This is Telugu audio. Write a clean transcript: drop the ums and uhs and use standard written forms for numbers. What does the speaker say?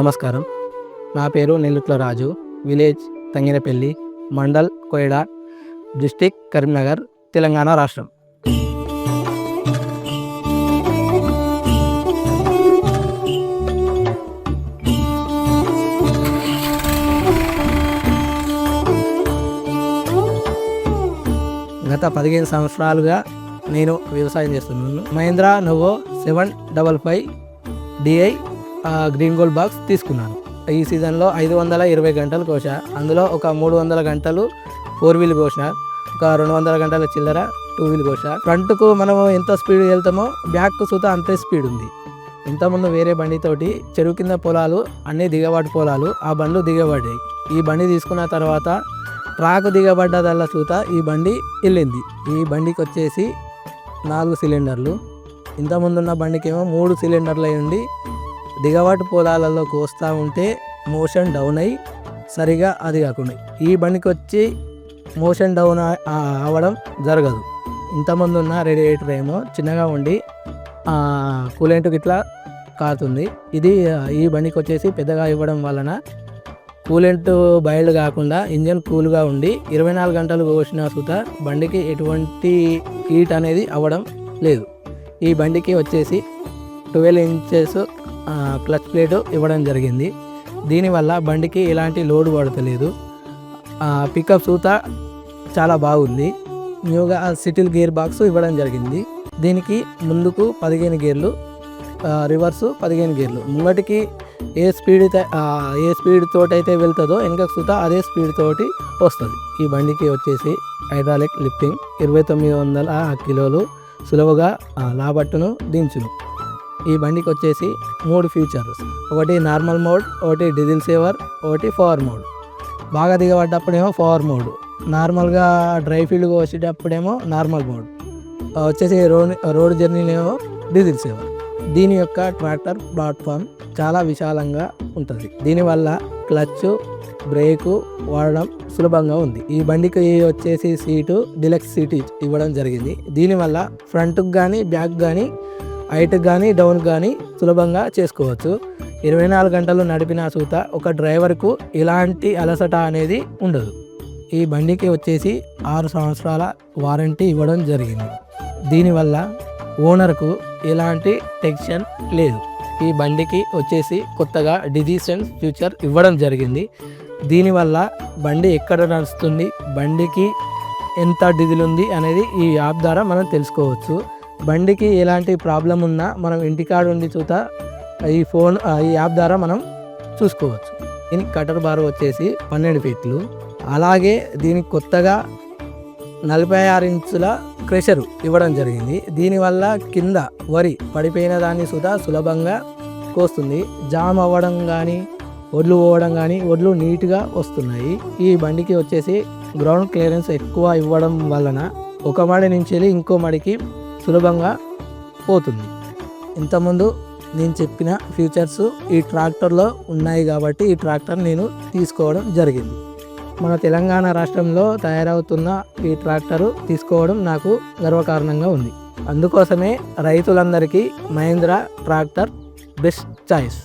నమస్కారం. నా పేరు నెల్లుట్ల రాజు. విలేజ్ తంగినపల్లి, మండల్ కోయడా, డిస్టిక్ కరీంనగర్, తెలంగాణ రాష్ట్రం. గత 15 సంవత్సరాలుగా నేను వ్యవసాయం చేస్తున్నాను. Mahindra novo 755 DI green gold box తీసుకున్నాను. ఈ సీజన్లో 520 గంటలు కోసా. అందులో ఒక 300 గంటలు 4 వీల్ కోసా, ఒక 200 గంటల చిల్లర 2 వీల్ కోసా. ఫ్రంట్కు మనము ఎంత స్పీడ్ వెళ్తామో బ్యాక్ సుతా అంతే స్పీడ్ ఉంది. ఇంతకుముందు వేరే బండితోటి చెరువు కింద పొలాలు అన్నీ దిగబాటు పొలాలు, ఆ బండ్లు దిగబడ్డాయి. ఈ బండి తీసుకున్న తర్వాత ట్రాక్ దిగబడ్డదల్లా చూత ఈ బండి వెళ్ళింది. ఈ బండికి వచ్చేసి 4 సిలిండర్లు. ఇంతకుముందున్న బండికి ఏమో 3 సిలిండర్లు అయి ఉండి దిగబాటు పొలాలలో కోస్తూ ఉంటే మోషన్ డౌన్ అయ్యి సరిగా అది కాకుండా ఈ బండికి వచ్చి మోషన్ డౌన్ అవ్వడం జరగదు. ఇంతకుముందు ఉన్న రేడియేటర్ ఏమో చిన్నగా ఉండి కూలెంట్ ఇట్లా కారుతుంది. ఇది ఈ బండికి వచ్చేసి పెద్దగా ఇవ్వడం వలన కూలెంట్ బయలు కాకుండా ఇంజన్ కూల్గా ఉండి 24 గంటలు కోసిన సుత బండికి ఎటువంటి హీట్ అనేది అవ్వడం లేదు. ఈ బండికి వచ్చేసి 12 ఇంచెస్ క్లచ్ ప్లేట్ ఇవ్వడం జరిగింది. దీనివల్ల బండికి ఎలాంటి లోడ్ పడతలేదు. పికప్ సూత చాలా బాగుంది. న్యూగా సిటిల్ గేర్ బాక్స్ ఇవ్వడం జరిగింది. దీనికి ముందుకు 15 గేర్లు, రివర్సు 15 గేర్లు. ముంగటికి ఏ స్పీడ్ తోటి అయితే వెళ్తుందో వెనకకు సుతా అదే స్పీడ్ తోటి వస్తుంది. ఈ బండికి వచ్చేసి హైడ్రాలిక్ లిఫ్టింగ్ 2900 కిలోలు సులువుగా లాబట్టును దించును. ఈ బండికి వచ్చేసి 3 ఫీచర్స్, ఒకటి నార్మల్ మోడ్, ఒకటి డీజిల్ సేవర్, ఒకటి పవర్ మోడ్. బాగా దిగబడ్డప్పుడేమో పవర్ మోడ్, నార్మల్గా డ్రై ఫీల్డ్గా వచ్చేటప్పుడేమో నార్మల్ మోడ్, వచ్చేసి రోడ్ జర్నీనేమో డీజిల్ సేవర్. దీని యొక్క ట్రాక్టర్ ప్లాట్ఫామ్ చాలా విశాలంగా ఉంటుంది. దీనివల్ల క్లచ్, బ్రేకు వాడడం సులభంగా ఉంది. ఈ బండికి వచ్చేసి సీటు డిలక్స్ సీట్ ఇవ్వడం జరిగింది. దీనివల్ల ఫ్రంట్కి కానీ బ్యాక్ కానీ హైట్కి కానీ డౌన్కి కానీ సులభంగా చేసుకోవచ్చు. 24 గంటలు నడిపిన సూత ఒక డ్రైవర్కు ఎలాంటి అలసట అనేది ఉండదు. ఈ బండికి వచ్చేసి 6 సంవత్సరాల వారంటీ ఇవ్వడం జరిగింది. దీనివల్ల ఓనర్కు ఎలాంటి టెన్షన్ లేదు. ఈ బండికి వచ్చేసి కొత్తగా డిజిటల్ ఫ్యూచర్ ఇవ్వడం జరిగింది. దీనివల్ల బండి ఎక్కడ నడుస్తుంది, బండికి ఎంత డీజిల్ ఉంది అనేది ఈ యాప్ ద్వారా మనం తెలుసుకోవచ్చు. బండికి ఎలాంటి ప్రాబ్లం ఉన్నా మనం ఇంటికాడ ఉండి చూత ఈ యాప్ ద్వారా మనం చూసుకోవచ్చు. దీనికి కటర్ బార్ వచ్చేసి 12 ఫీట్లు. అలాగే దీనికి కొత్తగా 46 ఇంచుల క్రెషరు ఇవ్వడం జరిగింది. దీనివల్ల కింద వరి పడిపోయిన దాన్ని సుధా సులభంగా కోస్తుంది. జామ్ అవ్వడం కానీ ఒడ్లు పోవడం కానీ ఒడ్లు నీట్గా వస్తున్నాయి. ఈ బండికి వచ్చేసి గ్రౌండ్ క్లియరెన్స్ ఎక్కువ ఇవ్వడం వలన ఒక మడి నుంచి వెళ్ళి ఇంకో మడికి సులభంగా పోతుంది. ఇంతకుముందు నేను చెప్పిన ఫీచర్స్ ఈ ట్రాక్టర్లో ఉన్నాయి కాబట్టి ఈ ట్రాక్టర్ నేను తీసుకోవడం జరిగింది. మన తెలంగాణ రాష్ట్రంలో తయారవుతున్న ఈ ట్రాక్టరు తీసుకోవడం నాకు గర్వకారణంగా ఉంది. అందుకోసమే రైతులందరికీ మహీంద్రా ట్రాక్టర్ బెస్ట్ చాయిస్.